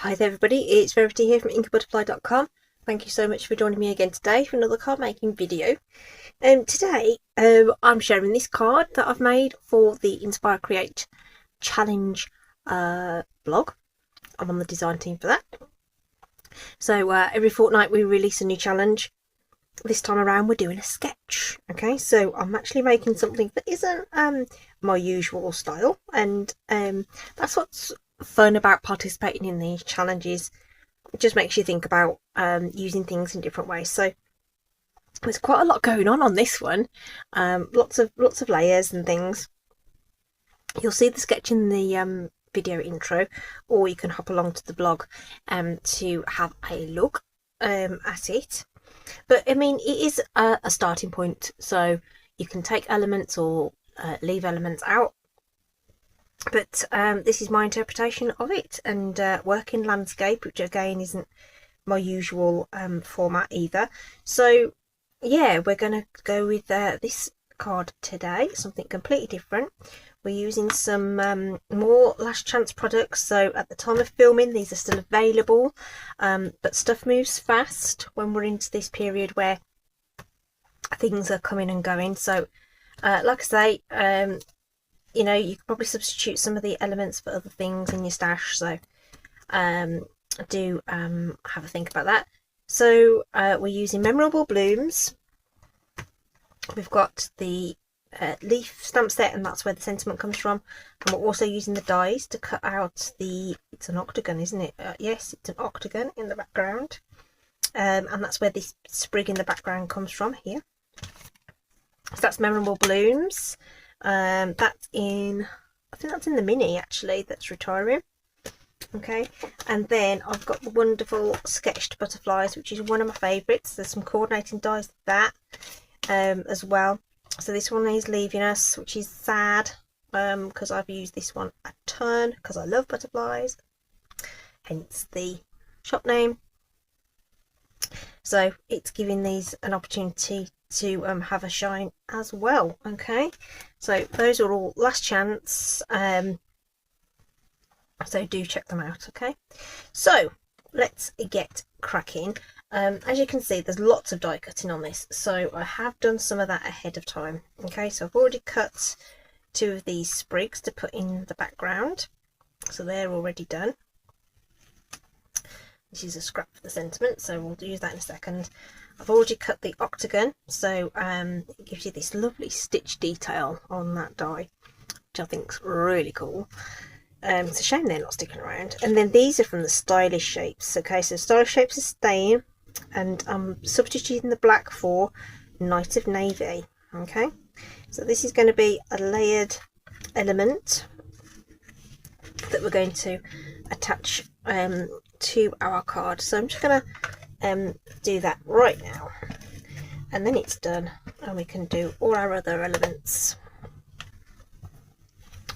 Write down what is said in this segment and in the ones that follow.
Hi there everybody, it's Verity here from inkybutterfly.com. Thank you so much for joining me again today for another card making video. Today I'm sharing this card that I've made for the Inspire Create Challenge blog. I'm on the design team for that. So every fortnight we release a new challenge. This time around we're doing a sketch. Okay, so I'm actually making something that isn't my usual style, and that's what's fun about participating in these challenges. It just makes you think about using things in different ways. So there's quite a lot going on this one. Lots of layers and things. You'll see the sketch in the video intro, or you can hop along to the blog to have a look at it. But I mean, it is a starting point, so you can take elements or leave elements out. But this is my interpretation of it, and work in landscape, which again isn't my usual format either. So yeah, we're going to go with this card today, something completely different. We're using some more last chance products, so at the time of filming these are still available, but stuff moves fast when we're into this period where things are coming and going. So like I say, you know, you could probably substitute some of the elements for other things in your stash, so do have a think about that. So we're using Memorable Blooms. We've got the leaf stamp set, and that's where the sentiment comes from, and we're also using the dies to cut out the, it's an octagon, isn't it? Yes, it's an octagon in the background, and that's where this sprig in the background comes from here. So that's Memorable Blooms. That's in, I think that's in the mini actually, that's retiring. Okay, and then I've got the wonderful Sketched Butterflies, which is one of my favourites. There's some coordinating dies with that as well. So this one is Leaving Us, which is sad, because I've used this one a ton because I love butterflies, hence the shop name. So it's giving these an opportunity to have a shine as well. Okay, so those are all last chance, so do check them out. Okay, so let's get cracking. As you can see, there's lots of die cutting on this, so I have done some of that ahead of time. Okay, so I've already cut two of these sprigs to put in the background, so they're already done. This is a scrap for the sentiment, so we'll use that in a second. I've already cut the octagon, so it gives you this lovely stitch detail on that die, which I think is really cool. It's a shame they're not sticking around. And then these are from the Stylish Shapes. Okay, so Stylish Shapes is staying, and I'm substituting the black for Night of Navy. Okay, so this is going to be a layered element that we're going to attach to our card. So I'm just going to do that right now, and then it's done, and we can do all our other elements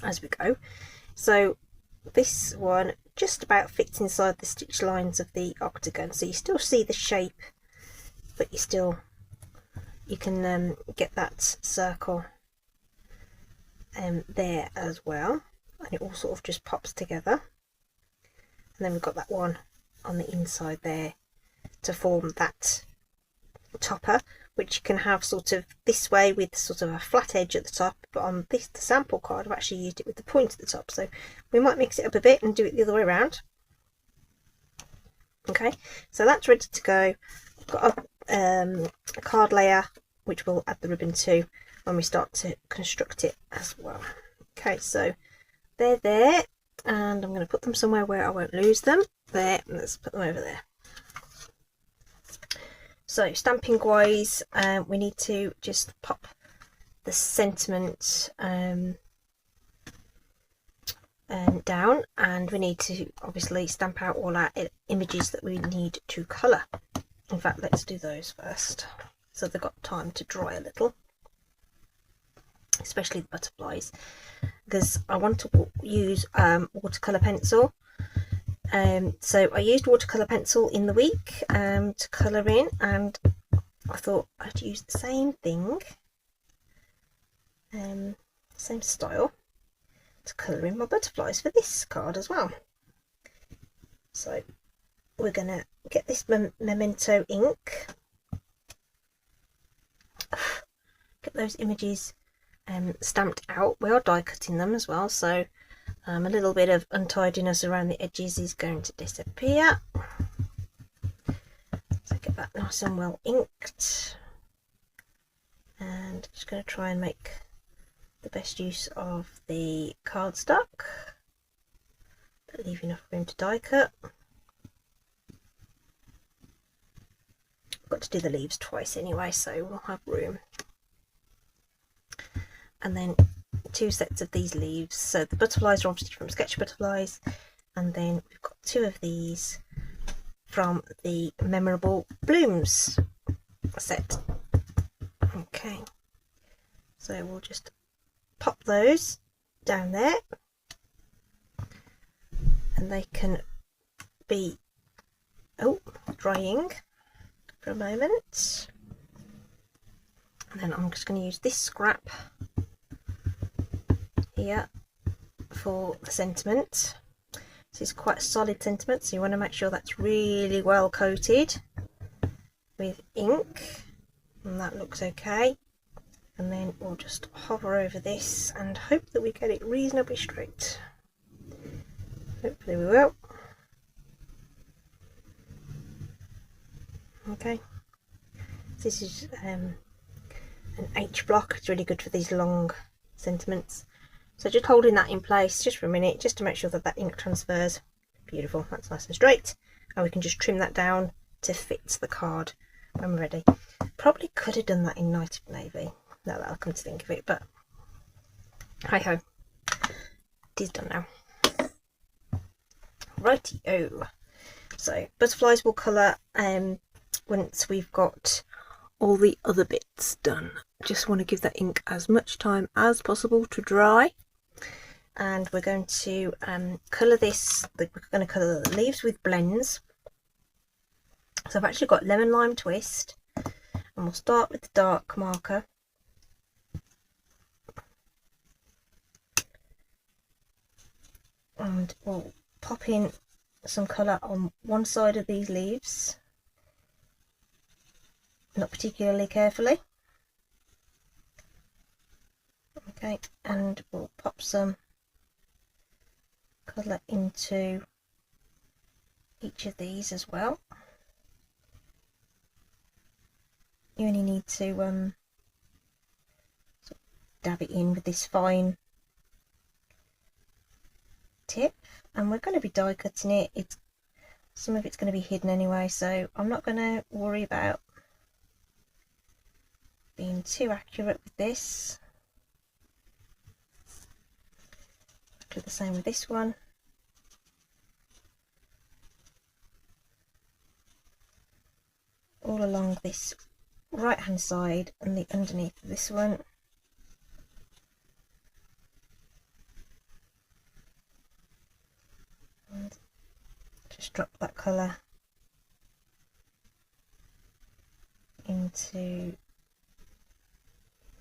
as we go. So this one just about fits inside the stitch lines of the octagon, so you still see the shape, but you can get that circle there as well, and it all sort of just pops together. And then we've got that one on the inside there to form that topper, which you can have sort of this way with sort of a flat edge at the top, but on this, the sample card, I've actually used it with the point at the top, so we might mix it up a bit and do it the other way around. Okay, so that's ready to go. I've got a card layer which we'll add the ribbon to when we start to construct it as well. Okay, so they're there, and I'm going to put them somewhere where I won't lose them. There, let's put them over there. So stamping wise, we need to just pop the sentiment down, and we need to obviously stamp out all our images that we need to colour. In fact, let's do those first, so they've got time to dry a little, especially the butterflies, because I want to use watercolour pencil. So I used watercolour pencil in the week to colour in, and I thought I'd use the same thing, same style, to colour in my butterflies for this card as well. So we're going to get this memento ink, get those images stamped out. We are die cutting them as well, so a little bit of untidiness around the edges is going to disappear. So get that nice and well inked, and just going to try and make the best use of the cardstock, but leave enough room to die cut. I've got to do the leaves twice anyway, so we'll have room. And then 2 sets of these leaves. So the butterflies are obviously from Sketch Butterflies, and then we've got 2 of these from the Memorable Blooms set. Okay, so we'll just pop those down there, and they can be drying for a moment. And then I'm just going to use this scrap here for the sentiment. This is quite a solid sentiment, so you want to make sure that's really well coated with ink, and that looks okay. And then we'll just hover over this and hope that we get it reasonably straight. Hopefully we will. Okay, this is an H block. It's really good for these long sentiments. So just holding that in place just for a minute, just to make sure that that ink transfers. Beautiful, that's nice and straight. And we can just trim that down to fit the card when we're ready. Probably could have done that in Night of Navy, now that I'll come to think of it, but hi ho, it is done now. Righty-o. So butterflies will colour once we've got all the other bits done. Just want to give that ink as much time as possible to dry, and we're going to colour this. We're going to colour the leaves with blends. So I've actually got Lemon Lime Twist, and we'll start with the dark marker. And we'll pop in some colour on one side of these leaves, not particularly carefully. Okay, and we'll pop some colour into each of these as well. You only need to sort of dab it in with this fine tip, and we're going to be die cutting it. Some of it's going to be hidden anyway, so I'm not going to worry about being too accurate with this. Do the same with this one. All along this right hand side and the underneath of this one. And just drop that colour into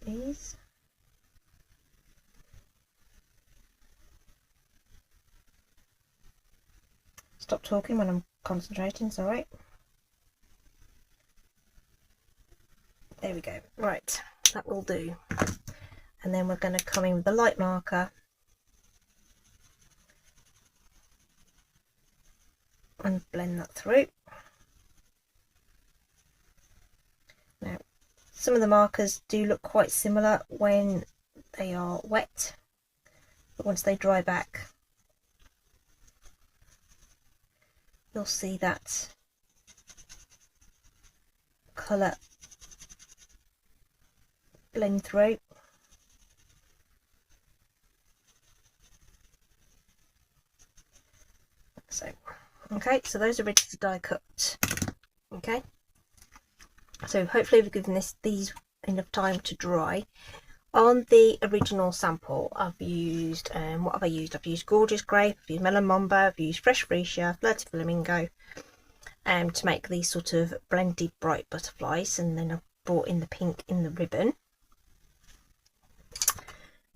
these. Stop talking when I'm concentrating, it's alright. There we go. Right, that will do. And then we're going to come in with the light marker and blend that through. Now, some of the markers do look quite similar when they are wet, but once they dry back, you'll see that colour blend through. So, okay, so those are ready to die cut. Okay, so hopefully we've given these enough time to dry. On the original sample, I've used what have I used? I've used Gorgeous Grape, I've used Melon Mambo, I've used Fresh Freesia, Flirty Flamingo, to make these sort of blended bright butterflies, and then I've brought in the pink in the ribbon.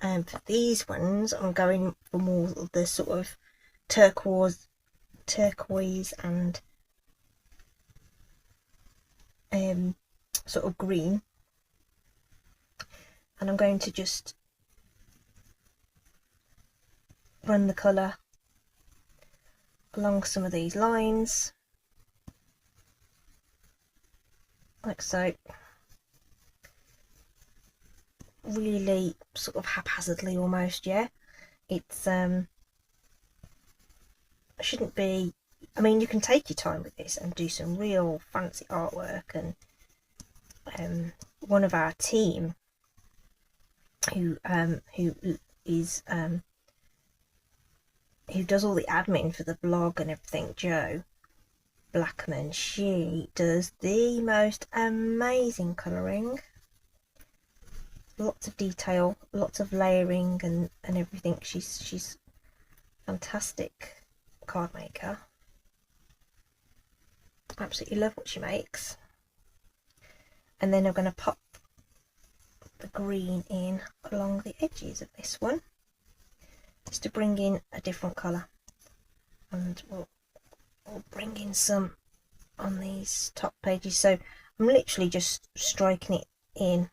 And for these ones, I'm going for more of the sort of turquoise turquoise and sort of green, and I'm going to just run the colour along some of these lines like so, really sort of haphazardly almost. Yeah, it's shouldn't be, I mean, you can take your time with this and do some real fancy artwork. And one of our team who does all the admin for the blog and everything, Jo Blackman, she does the most amazing colouring, lots of detail, lots of layering and everything. She's fantastic card maker. Absolutely love what she makes. And then I'm going to pop the green in along the edges of this one just to bring in a different colour, and we'll bring in some on these top pages. So I'm literally just striking it in,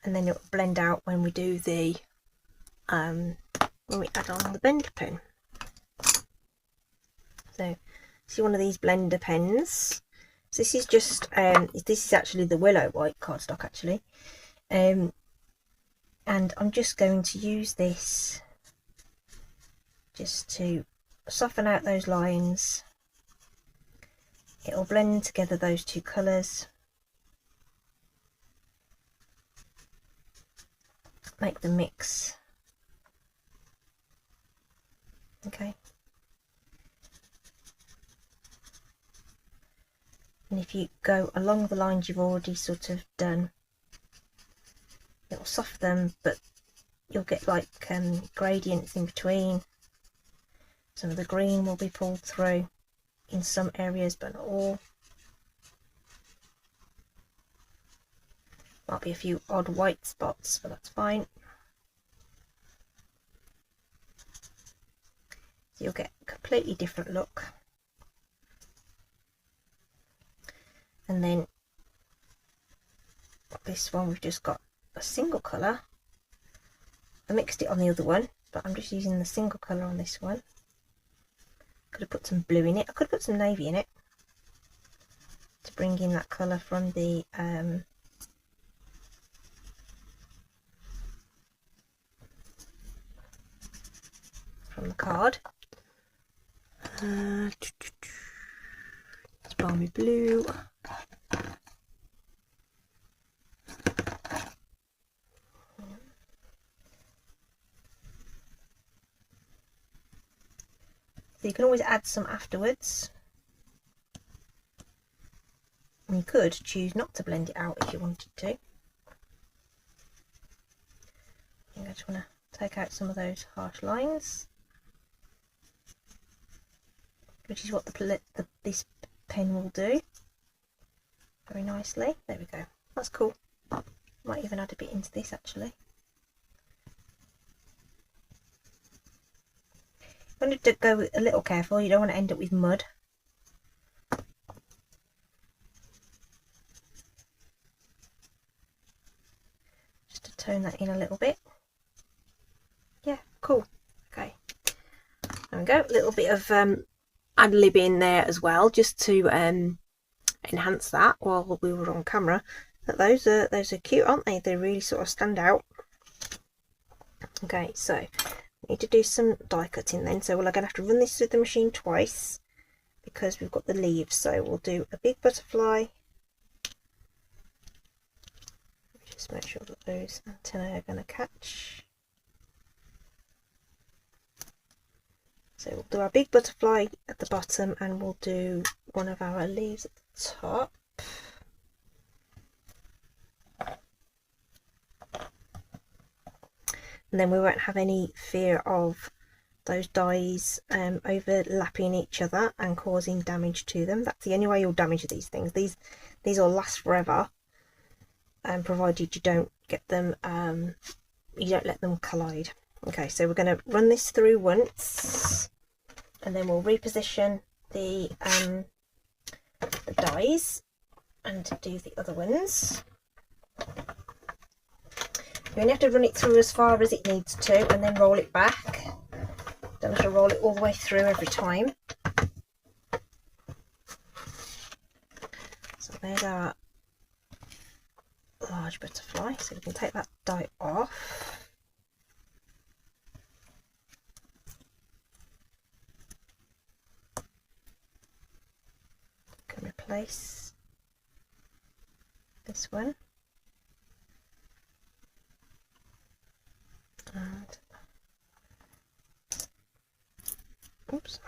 and then it'll blend out when we do the when we add on the blender pen. So see one of these blender pens. So this is just this is actually the Willow white cardstock actually, and I'm just going to use this just to soften out those lines. It'll blend together those two colours, make them mix. Okay, and if you go along the lines you've already sort of done, it'll soften them, but you'll get like gradients in between. Some of the green will be pulled through in some areas, but not all. Might be a few odd white spots, but that's fine. So you'll get a completely different look. And then this one, we've just got a single colour. I mixed it on the other one, but I'm just using the single colour on this one. Could have put some blue in it. I could have put some navy in it to bring in that colour from the card. It's balmy blue. So you can always add some afterwards. And you could choose not to blend it out if you wanted to. I think I just want to take out some of those harsh lines, which is what this pen will do very nicely. There we go. That's cool. Might even add a bit into this actually. You want to go a little careful, you don't want to end up with mud. Just to tone that in a little bit. Yeah, cool. Okay, there we go. A little bit of ad-lib in there as well, just to enhance that while we were on camera. But those are cute, aren't they? They really sort of stand out. Okay, so need to do some die cutting then, so we're going to have to run this through the machine twice because we've got the leaves. So we'll do a big butterfly, just make sure that those antennae are going to catch. So we'll do our big butterfly at the bottom, and we'll do one of our leaves at the top. And then we won't have any fear of those dies overlapping each other and causing damage to them. That's the only way you'll damage these things. These will last forever, provided you don't get them, you don't let them collide. Okay, so we're going to run this through once, and then we'll reposition the dies and do the other ones. You only have to run it through as far as it needs to and then roll it back. Don't have to roll it all the way through every time. So there's our large butterfly, so we can take that die off. Can replace this one. And oops.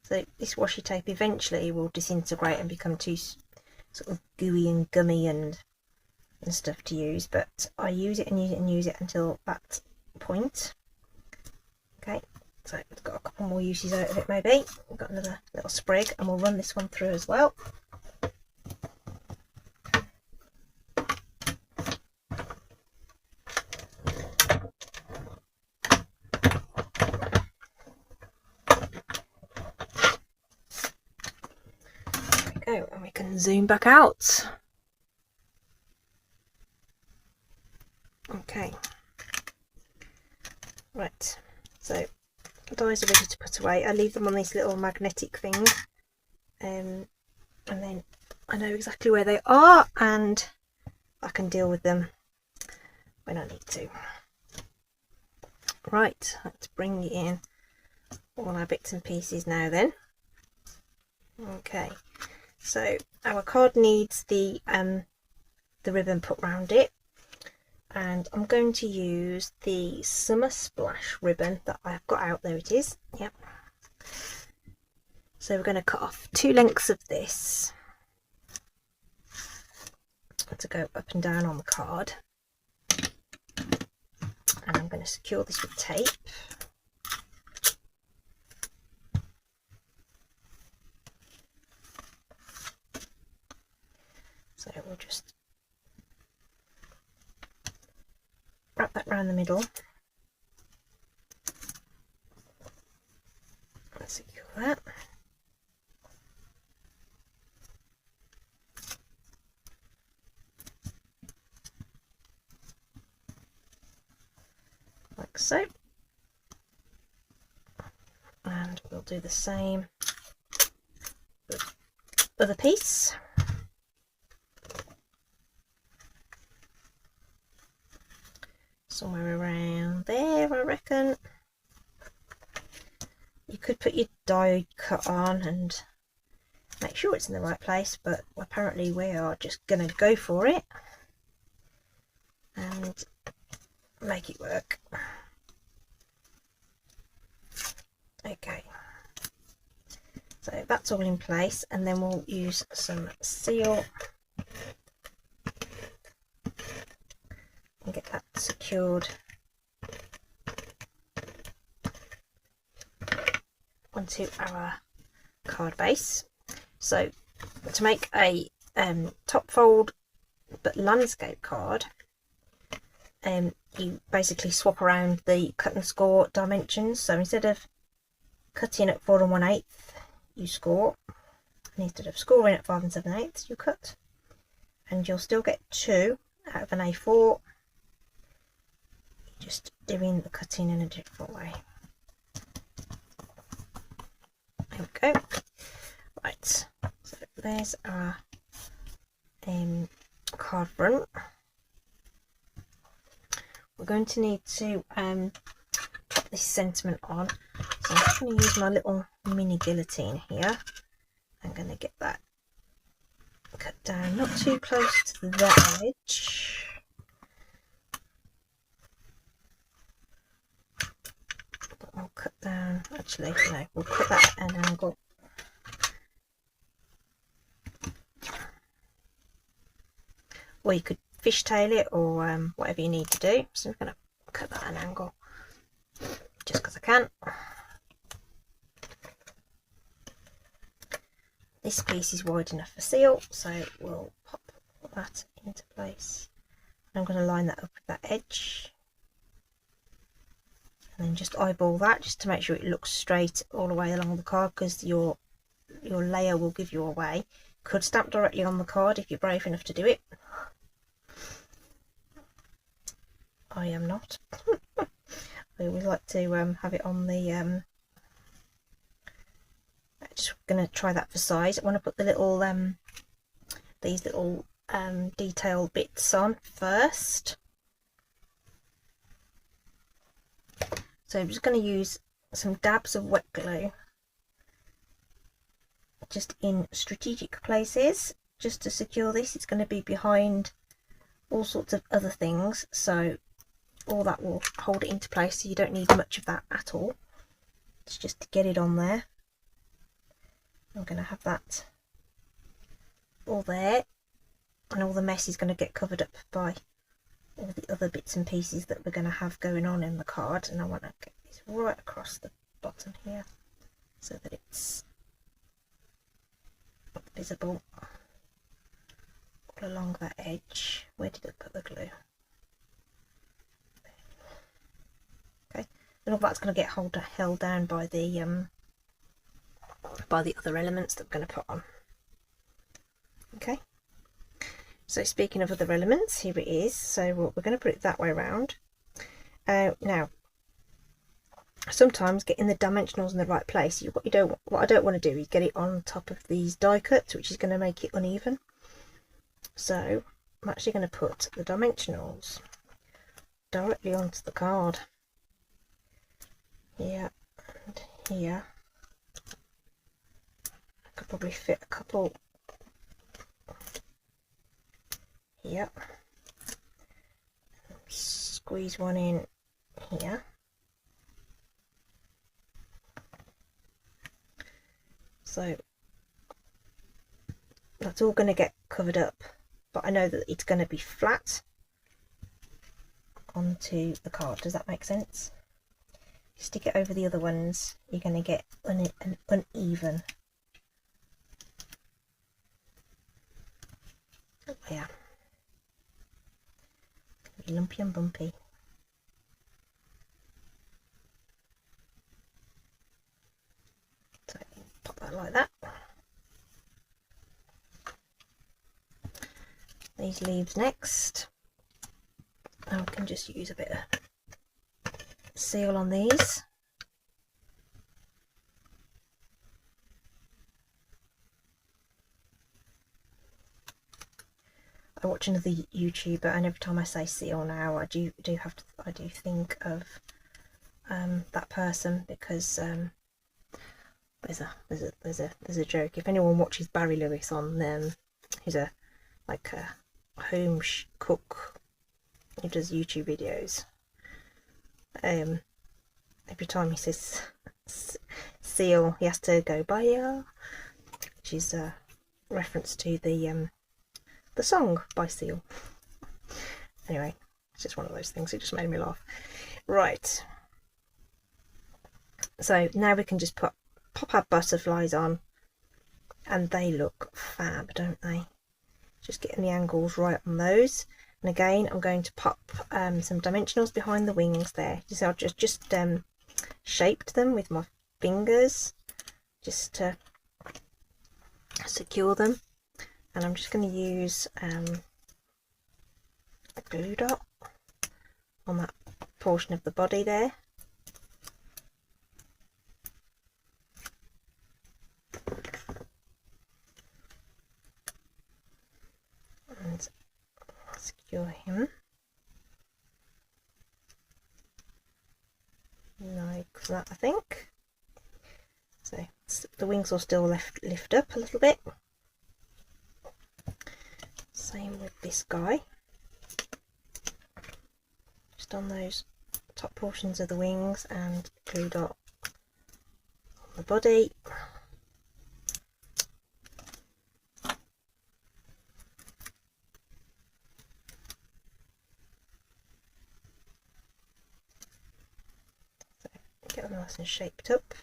So this washi tape eventually will disintegrate and become too sort of gooey and gummy and stuff to use, but I use it and use it and use it until that point. Okay, so it's got a couple more uses out of it maybe. We've got another little sprig and we'll run this one through as well. There we go, and we can zoom back out. Okay, right, so the dies are ready to put away. I leave them on this little magnetic thing, and then I know exactly where they are and I can deal with them when I need to. Right, let's bring in all our bits and pieces now then. Okay, so our card needs the ribbon put round it, and I'm going to use the Summer Splash ribbon that I've got out. There it is. Yep. So we're going to cut off 2 lengths of this to go up and down on the card, and I'm going to secure this with tape. So we'll just wrap that around the middle and secure that. Like so. And we'll do the same with the other piece. Somewhere around there, I reckon. You could put your die cut on and make sure it's in the right place, but apparently we are just going to go for it and make it work. Okay, so that's all in place, and then we'll use some seal and get that secured onto our card base. So to make a top fold but landscape card, you basically swap around the cut and score dimensions. So instead of cutting at 4 1/8 you score, and instead of scoring at 5 7/8 you cut, and you'll still get 2 out of an A4, just doing the cutting in a different way. There we go. Right, so there's our card front. We're going to need to pop this sentiment on, so I'm just going to use my little mini guillotine here. I'm going to get that cut down, not too close to the edge. But we'll cut down, actually no, we'll cut that at an angle. Or you could fishtail it, or whatever you need to do. So I'm going to cut that at an angle just because I can. This piece is wide enough for seal, so we'll pop that into place. I'm going to line that up with that edge, and then just eyeball that just to make sure it looks straight all the way along the card, because your layer will give you away. Could stamp directly on the card if you're brave enough to do it. I am not. I always like to have it on the just going to try that for size. I want to put the little these little detail bits on first. So I'm just going to use some dabs of wet glue just in strategic places just to secure this. It's going to be behind all sorts of other things, so all that will hold it into place, so you don't need much of that at all. It's just to get it on there. I'm going to have that all there, and all the mess is going to get covered up by all the other bits and pieces that we're going to have going on in the card. And I want to get this right across the bottom here so that it's visible all along that edge. Where did I put the glue? Okay, and all that's going to get held down by the other elements that we're going to put on. Okay, so speaking of other elements, here it is. So we're going to put it that way around. Now, sometimes getting the dimensionals in the right place, what I don't want to do is get it on top of these die cuts, which is going to make it uneven. So I'm actually going to put the dimensionals directly onto the card, here and here. I could probably fit a couple here, squeeze one in here. So that's all going to get covered up, but I know that it's going to be flat onto the card. Does that make sense? Stick it over the other ones, you're going to get an uneven. Yeah, lumpy and bumpy. So pop that like that. These leaves next. Now I can just use a bit of seal on these. I watch another YouTuber, and every time I say seal now, I do think of that person, because there's a joke. If anyone watches Barry Lewis on he's a home cook. He does YouTube videos. Every time he says seal, he has to go bye, which is a reference to the song by Seal. Anyway, it's just one of those things. It just made me laugh. Right. So now we can just pop our butterflies on, and they look fab, don't they? Just getting the angles right on those. And again, I'm going to pop some dimensionals behind the wings there. So I've just shaped them with my fingers just to secure them. And I'm just going to use a glue dot on that portion of the body there. And secure him like that, I think. So the wings will still lift up a little bit. Same with this guy, just on those top portions of the wings, and glue dot on the body. So get them nice and shaped up,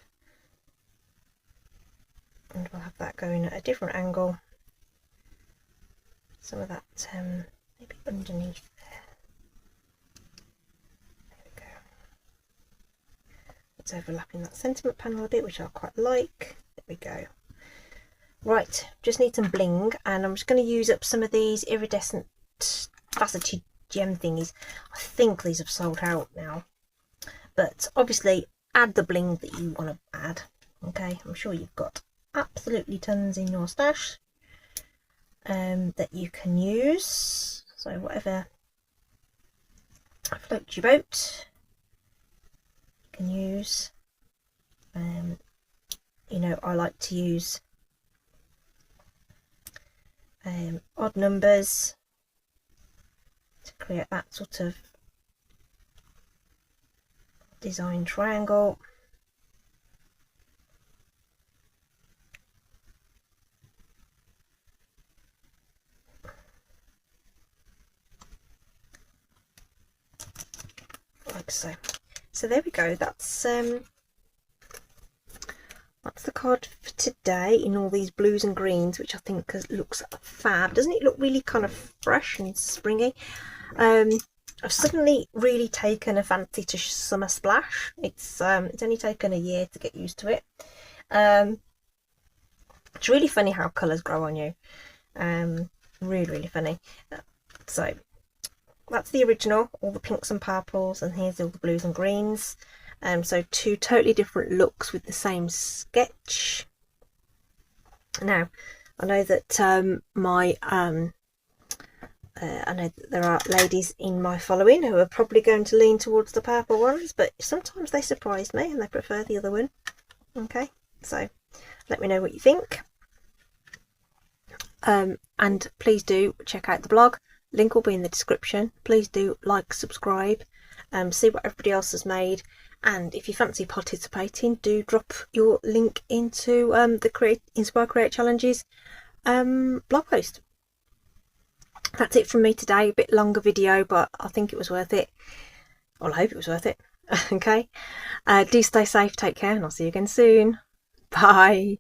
and we'll have that going at a different angle. Some of that maybe underneath there. There we go. it's overlapping that sentiment panel a bit, which I quite like. There we go. Right, just need some bling, and I'm just going to use up some of these iridescent faceted gem thingies. I think these have sold out now, but obviously add the bling that you want to add. Okay, I'm sure you've got absolutely tons in your stash that you can use. So whatever floats your boat, you can use. You know, I like to use odd numbers to create that sort of design triangle. Like so. So there we go. That's the card for today in all these blues and greens, which I think looks fab. Doesn't it look really kind of fresh and springy? I've suddenly really taken a fancy to Summer Splash. It's only taken a year to get used to it. It's really funny how colours grow on you. Really funny. So that's the original, all the pinks and purples, and here's all the blues and greens. So two totally different looks with the same sketch. Now, I know that I know that there are ladies in my following who are probably going to lean towards the purple ones, but sometimes they surprise me and they prefer the other one. Okay, so let me know what you think. And please do check out the blog. Link will be in the description. Please do like, subscribe, see what everybody else has made, and if you fancy participating, do drop your link into the Inspire Create Challenges blog post. That's it from me today. A bit longer video, but I think it was worth it. Well, I hope it was worth it. Okay, do stay safe, take care, and I'll see you again soon. Bye.